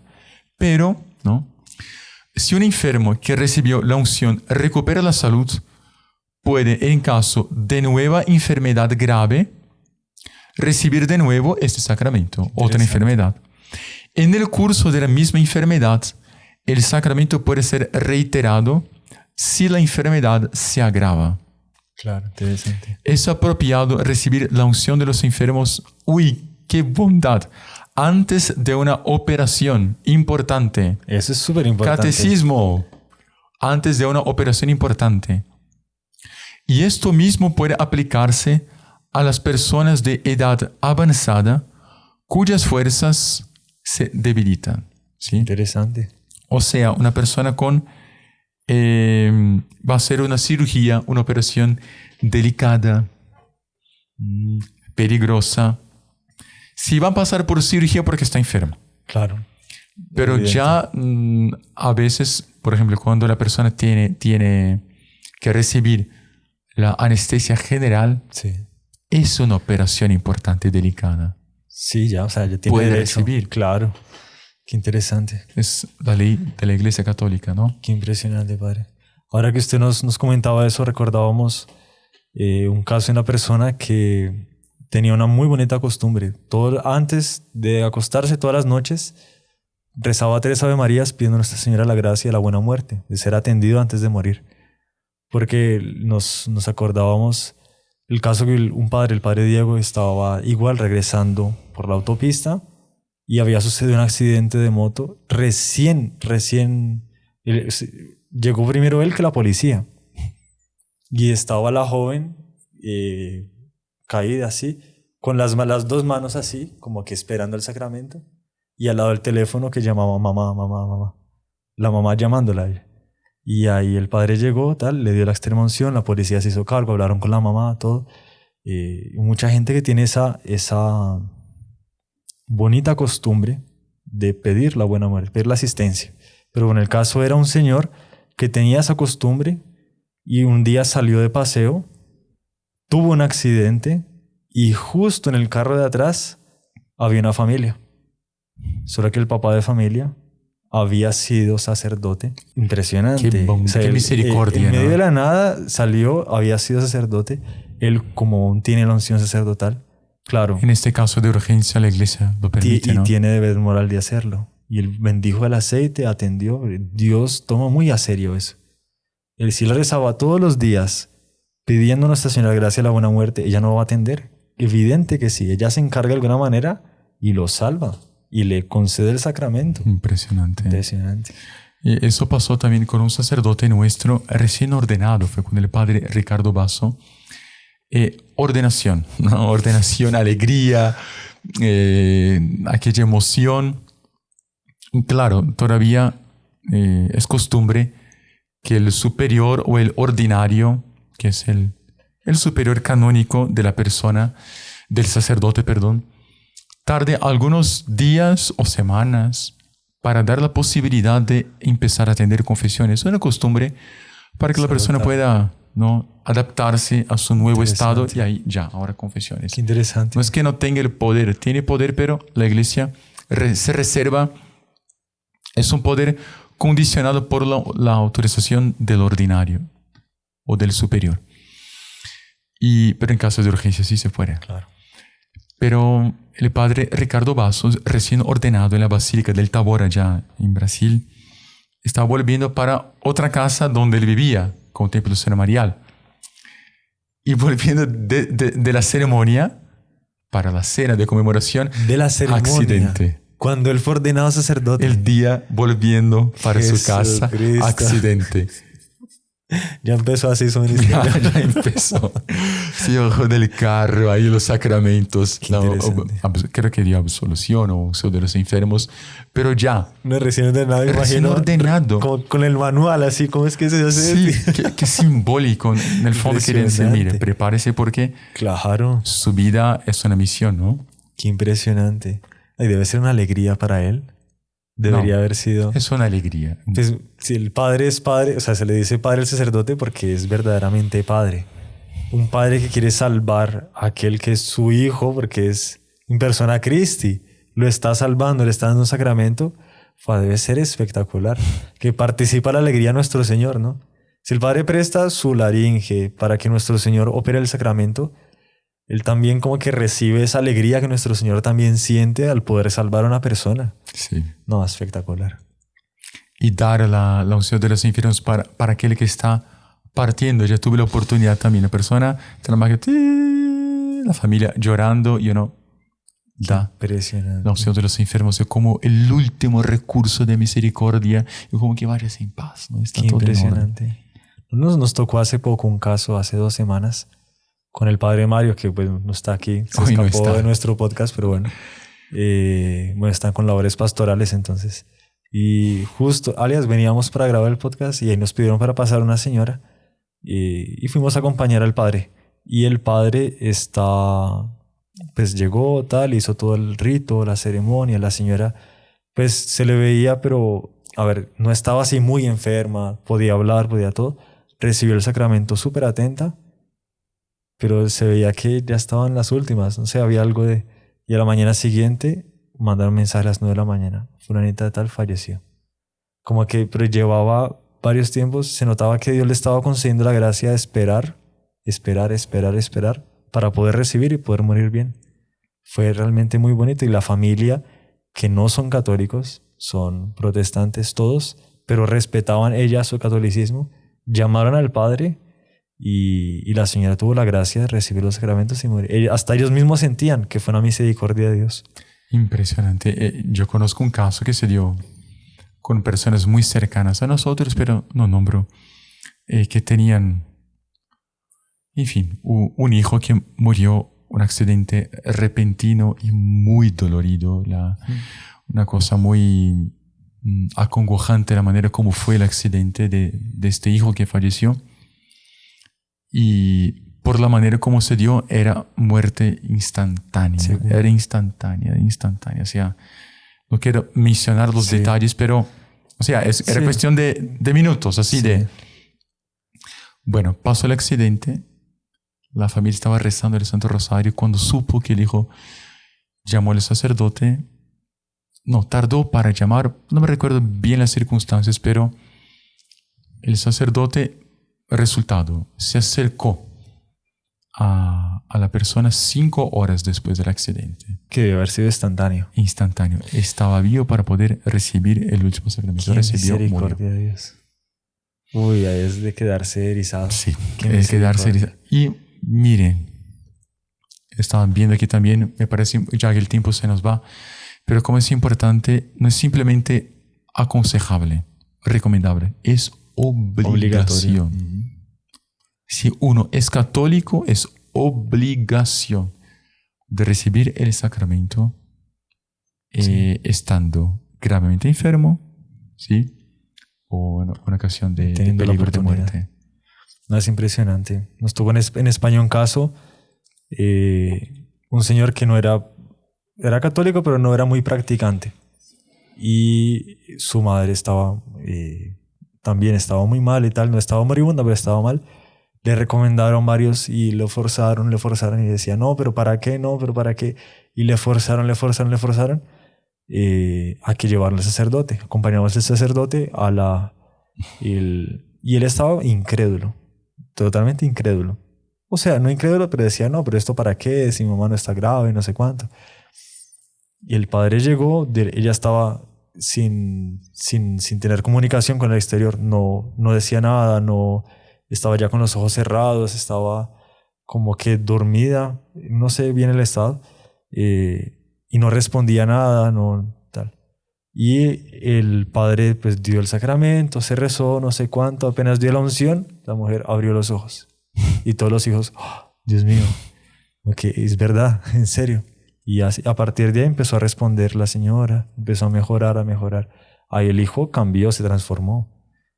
Pero, ¿no? Si un enfermo que recibió la unción recupera la salud, puede, en caso de nueva enfermedad grave, recibir de nuevo este sacramento, otra enfermedad. En el curso de la misma enfermedad, el sacramento puede ser reiterado si la enfermedad se agrava. Claro, interesante. Es apropiado recibir la unción de los enfermos, ¡uy, qué bondad! Antes de una operación importante. Eso es súper importante. Catecismo. Antes de una operación importante. Y esto mismo puede aplicarse a las personas de edad avanzada cuyas fuerzas se debilitan. ¿Sí? Interesante. O sea, una persona con... va a hacer una cirugía, una operación delicada, peligrosa. Si va a pasar por cirugía porque está enfermo. Claro. Pero Evidente. ya a veces, por ejemplo, cuando la persona tiene que recibir la anestesia general Sí. es una operación importante y delicada. Sí, ya, o sea, ya tiene Puede derecho. recibir. Claro. Qué interesante. Es la ley de la Iglesia Católica, ¿no? Qué impresionante, padre. Ahora que usted nos comentaba eso, recordábamos un caso de una persona que tenía una muy bonita costumbre. Antes de acostarse todas las noches, rezaba 3 Ave Marías pidiendo a Nuestra Señora la gracia de la buena muerte, de ser atendido antes de morir. Porque nos acordábamos el caso que un padre, el padre Diego, estaba igual regresando por la autopista y había sucedido un accidente de moto. Llegó primero él que la policía. Y estaba la joven caída así, con las 2 manos así, como que esperando el sacramento. Y al lado del teléfono que llamaba mamá, mamá, mamá. La mamá llamándola a ella. Y ahí el padre llegó, tal, le dio la extrema unción, la policía se hizo cargo, hablaron con la mamá, todo. Mucha gente que tiene esa bonita costumbre de pedir la buena muerte, pedir la asistencia. Pero en el caso era un señor que tenía esa costumbre y un día salió de paseo, tuvo un accidente y justo en el carro de atrás había una familia. Solo que el papá de familia había sido sacerdote. Impresionante. Qué misericordia. En medio ¿no? de la nada salió, había sido sacerdote. Él, como aún tiene la unción sacerdotal, claro. En este caso de urgencia la Iglesia lo permite, ¿no? Tiene deber moral de hacerlo. Y él bendijo el aceite, atendió. Dios toma muy a serio eso. Él sí le rezaba todos los días pidiendo a Nuestra Señora Gracia de la Buena Muerte. Ella no va a atender. Evidente que sí. Ella se encarga de alguna manera y lo salva. Y le concede el sacramento. Impresionante. Impresionante. Y eso pasó también con un sacerdote nuestro recién ordenado, fue con el padre Ricardo Basso. Ordenación, ¿no? Ordenación, alegría, aquella emoción. Claro, todavía es costumbre que el superior o el ordinario, que es el superior canónico de la persona, del sacerdote, perdón, tarde algunos días o semanas para dar la posibilidad de empezar a atender confesiones. Es una costumbre para que la persona pueda, ¿no?, adaptarse a su nuevo estado y ahí ya, ahora confesiones. Qué interesante. No es que no tenga el poder, tiene poder, pero la Iglesia se reserva, es un poder condicionado por la autorización del ordinario o del superior. Pero en caso de urgencia sí se puede. Claro. Pero el padre Ricardo Basso, recién ordenado en la Basílica del Tabor, allá en Brasil, estaba volviendo para otra casa donde él vivía, con el Templo Ceremonial. Y volviendo de la ceremonia para la cena de conmemoración, de la ceremonia, accidente. Cuando él fue ordenado sacerdote. El día volviendo para su casa, accidente. Ya empezó así su ministerio. Ya empezó. Se bajó del carro, ahí los sacramentos. Creo que dio absolución o uso de los enfermos, pero ya. No, recién ordenado, recién ordenado. Como con el manual, así, ¿cómo es que se hace? Sí, qué simbólico. En el fondo querían decir, mire, prepárese porque claro, su vida es una misión, ¿no? Qué impresionante. Ay, debe ser una alegría para él. Debería haber sido. Es una alegría. Pues, si el padre es padre, o sea, se le dice padre al sacerdote porque es verdaderamente padre. Un padre que quiere salvar a aquel que es su hijo porque es in persona Christi. Lo está salvando, le está dando un sacramento. Debe ser espectacular. Que participa la alegría de nuestro Señor, ¿no? Si el padre presta su laringe para que nuestro Señor opere el sacramento, él también como que recibe esa alegría que nuestro Señor también siente al poder salvar a una persona. Sí. No, espectacular. Y dar la unción de los enfermos para aquel que está partiendo. Ya tuve la oportunidad también. La persona, la familia llorando y uno da la unción de los enfermos. Es como el último recurso de misericordia. Y como que vayas en paz, ¿no? Está qué todo impresionante. Nos tocó hace poco un caso, hace 2 semanas, con el padre Mario, que pues no está aquí, se escapó de nuestro podcast, pero bueno, están con labores pastorales entonces. Y justo, alias, veníamos para grabar el podcast y ahí nos pidieron para pasar una señora y fuimos a acompañar al padre. Y el padre pues llegó, tal, hizo todo el rito, la ceremonia, la señora, pues se le veía, pero, a ver, no estaba así muy enferma, podía hablar, podía todo. Recibió el sacramento súper atenta. pero se veía que ya estaban las últimas, no sé, había algo de... Y a la mañana siguiente mandaron un mensaje a las 9 de la mañana, fulanita de tal falleció. Como que, pero llevaba varios tiempos, se notaba que Dios le estaba concediendo la gracia de esperar para poder recibir y poder morir bien. Fue realmente muy bonito y la familia, que no son católicos, son protestantes todos, pero respetaban ella su catolicismo, llamaron al padre y la señora tuvo la gracia de recibir los sacramentos y morir. Hasta ellos mismos sentían que fue una misericordia de Dios. Impresionante. Yo conozco un caso que se dio con personas muy cercanas a nosotros, pero no nombro, que tenían, en fin, un hijo que murió un accidente repentino y muy dolorido. Una cosa muy acongojante la manera como fue el accidente de este hijo que falleció. Y por la manera como se dio, era muerte instantánea. Sí. Era instantánea. O sea, no quiero mencionar los detalles, pero, o sea, era cuestión de minutos, así de... Bueno, pasó el accidente. La familia estaba rezando el Santo Rosario. Cuando supo que el hijo llamó al sacerdote, no, tardó para llamar, no me recuerdo bien las circunstancias, pero el sacerdote, resultado, se acercó a la persona 5 horas después del accidente. Que debe haber sido instantáneo. Instantáneo. Estaba vivo para poder recibir el último sacramento. Qué recibió, misericordia de Dios. Uy, ahí es de quedarse erizado. Sí, es quedarse erizado. Y miren, estaban viendo aquí también, me parece ya que el tiempo se nos va, pero como es importante, no es simplemente aconsejable, recomendable, es obligación. Si uno es católico, es obligación de recibir el sacramento, estando gravemente enfermo, ¿sí? O en una ocasión de peligro de muerte. No, es impresionante. Nos tuvo en España un caso, un señor que no era católico, pero no era muy practicante. Y su madre también estaba muy mal y tal, no estaba moribunda, pero estaba mal. Le recomendaron varios y lo forzaron y decía, no, pero ¿para qué? No, pero ¿para qué? Y le forzaron a que llevarlo al sacerdote. Acompañamos al sacerdote y él estaba incrédulo, totalmente incrédulo. O sea, no incrédulo, pero decía, no, pero ¿esto para qué? Si mi mamá no está grave, no sé cuánto. Y el padre llegó, ella estaba sin tener comunicación con el exterior, no decía nada, no estaba ya con los ojos cerrados, estaba como que dormida, no sé bien el estado, y no respondía nada, no tal. Y el padre pues dio el sacramento, se rezó, no sé cuánto, apenas dio la unción, la mujer abrió los ojos y todos los hijos, oh, Dios mío, okay, es verdad, en serio. Y así, a partir de ahí empezó a responder la señora, empezó a mejorar. Ahí el hijo cambió, se transformó.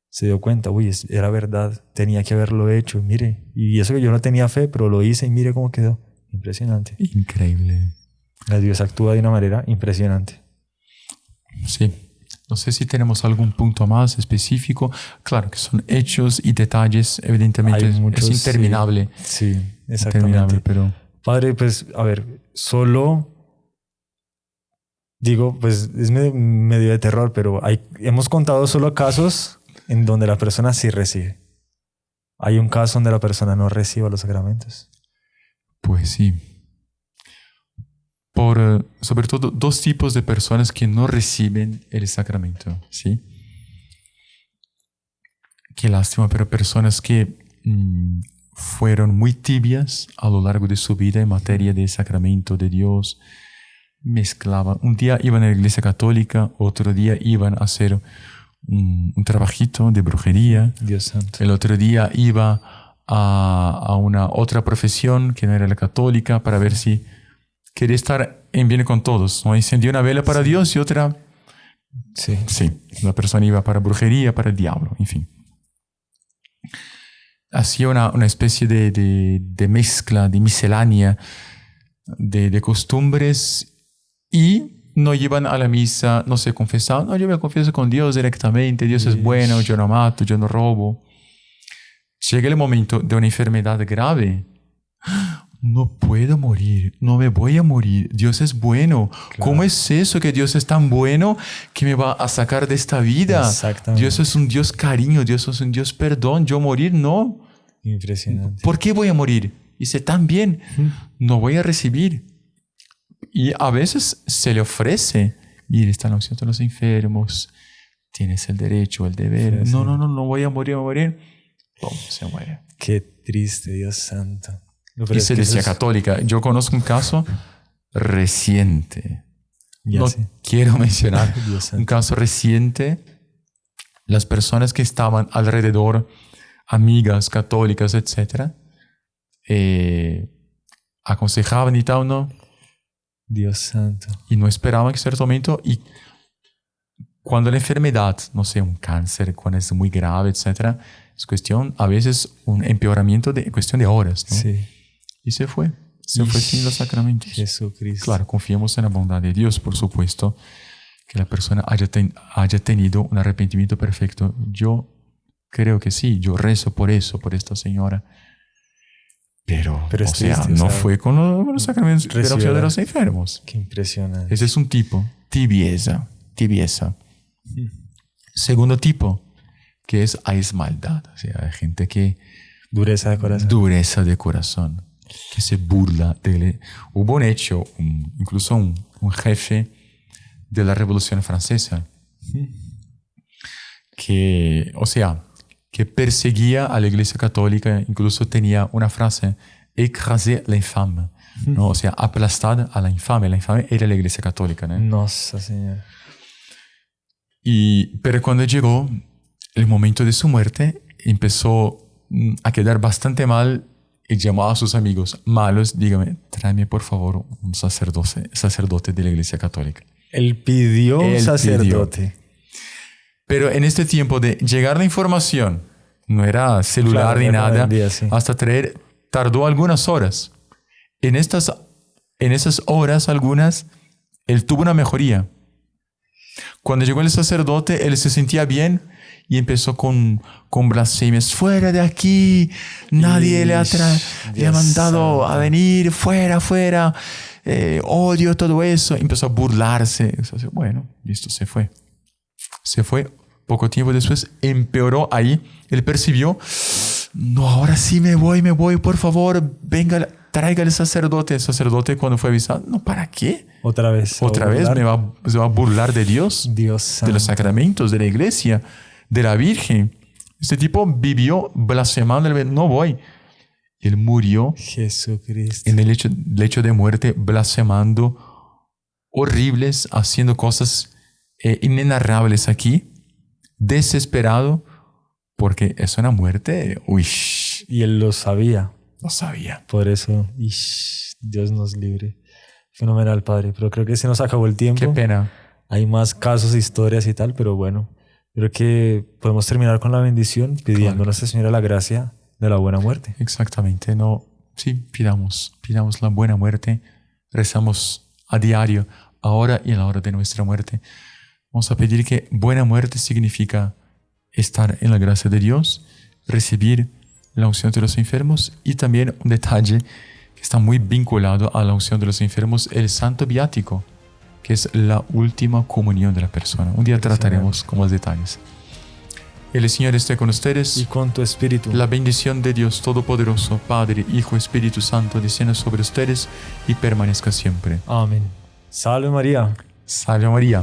Se dio cuenta, uy, era verdad, tenía que haberlo hecho, mire. Y eso que yo no tenía fe, pero lo hice y mire cómo quedó. Impresionante. Increíble. Dios actúa de una manera impresionante. Sí. No sé si tenemos algún punto más específico. Claro que son hechos y detalles, evidentemente es interminable. Sí, exactamente. Interminable, pero... Padre, pues, a ver, solo digo, pues es medio de terror, pero hemos contado solo casos en donde la persona sí recibe. ¿Hay un caso donde la persona no reciba los sacramentos? Pues sí. Sobre todo 2 tipos de personas que no reciben el sacramento, ¿sí? Qué lástima, pero personas que fueron muy tibias a lo largo de su vida en materia de sacramento de Dios, mezclaban. Un día iban a la iglesia católica, otro día iban a hacer un trabajito de brujería. Dios santo. El otro día iba a una otra profesión que no era la católica para ver si quería estar en bien con todos, ¿no? Encendió una vela para Dios y otra... Sí, la persona iba para brujería, para el diablo, en fin. Hacía una especie de mezcla, de miscelánea de costumbres y no iban a la misa, no se confesaban. No, yo me confieso con Dios directamente, Dios es bueno, yo no mato, yo no robo. Llega el momento de una enfermedad grave no puedo morir, no me voy a morir, Dios es bueno. Claro. ¿Cómo es eso que Dios es tan bueno que me va a sacar de esta vida? Exactamente. Dios es un Dios cariño, Dios es un Dios perdón, yo morir no. Impresionante. ¿Por qué voy a morir? Hice tan bien, no voy a recibir. Y a veces se le ofrece, mire, está la unción de los enfermos, tienes el derecho, el deber. Sí, no, sí. no voy a morir, voy a morir. ¡Pum! Se muere. Qué triste, Dios santo. No, pero Y es se que decía eso es- católica. Yo conozco un caso reciente. Ya No sé. quiero mencionar Dios santo. un caso reciente. Las personas que estaban alrededor, amigas católicas, etc., aconsejaban y tal, ¿no? Dios santo. Y no esperaban que cierto momento. Y cuando la enfermedad, no sé, un cáncer, cuando es muy grave, etc., es cuestión, a veces, un empeoramiento de cuestión de horas, ¿no? Sí. Y se fue. Se fue sin los sacramentos. Jesucristo. Claro, confiemos en la bondad de Dios, por supuesto, que la persona haya tenido un arrepentimiento perfecto. Yo creo que sí, yo rezo por eso, por esta señora. Pero es o sea, triste, o no sea, fue con los sacramentos de la recibió unción de la- los enfermos. Qué impresionante. Ese es un tipo, tibieza. Segundo tipo, que es maldad. O sea, hay gente que Dureza de corazón. dureza de corazón, que se burla de... Hubo un hecho, incluso un jefe de la Revolución Francesa, que, o sea, que perseguía a la Iglesia Católica, incluso tenía una frase, écraser l'infâme, ¿no? O sea, aplastar a la infame. La infame era la Iglesia Católica, ¿no? Nossa Señora. Pero cuando llegó el momento de su muerte, empezó a quedar bastante mal y llamó a sus amigos malos, dígame, tráeme por favor un sacerdote de la Iglesia Católica. Él pidió un Él sacerdote. Pero en este tiempo de llegar la información, no era celular Claro, ni no era nada, hoy en día, sí. hasta traer, tardó algunas horas. En esas horas algunas, él tuvo una mejoría. Cuando llegó el sacerdote, él se sentía bien y empezó con blasfemias. Fuera de aquí, nadie le ha Dios mandado a santo. venir, fuera, odio todo eso. Empezó a burlarse. Entonces, bueno, listo, se fue. Se fue. Poco tiempo después empeoró ahí. Él percibió, no, ahora sí me voy, por favor, venga, traiga el sacerdote. El sacerdote cuando fue avisado, no, ¿para qué? Otra vez. Se va a burlar de Dios, Dios santo. de los sacramentos, de la iglesia, de la Virgen. Este tipo vivió blasfemando, no voy. Él murió Jesucristo. en el lecho de muerte, blasfemando, horribles, haciendo cosas inenarrables aquí, desesperado, porque es una muerte, uy, Y él lo sabía. no sabía. Por eso, Dios nos libre. Fenomenal, Padre. Pero creo que se nos acabó el tiempo. Qué pena. Hay más casos, historias y tal, pero bueno, creo que podemos terminar con la bendición pidiendo Claro. a Nuestra Señora la gracia de la buena muerte. Exactamente, no, sí, pidamos la buena muerte, rezamos a diario, ahora y en la hora de nuestra muerte. Vamos a pedir que buena muerte significa estar en la gracia de Dios, recibir la unción de los enfermos y también un detalle que está muy vinculado a la unción de los enfermos, el santo viático, que es la última comunión de la persona. Un día trataremos con los detalles. El Señor esté con ustedes. Y con tu espíritu. La bendición de Dios Todopoderoso, Padre, Hijo, Espíritu Santo, descienda sobre ustedes y permanezca siempre. Amén. Salve María. Salve María.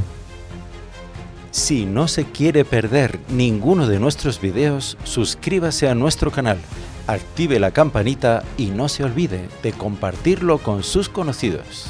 Si no se quiere perder ninguno de nuestros videos, suscríbase a nuestro canal, active la campanita y no se olvide de compartirlo con sus conocidos.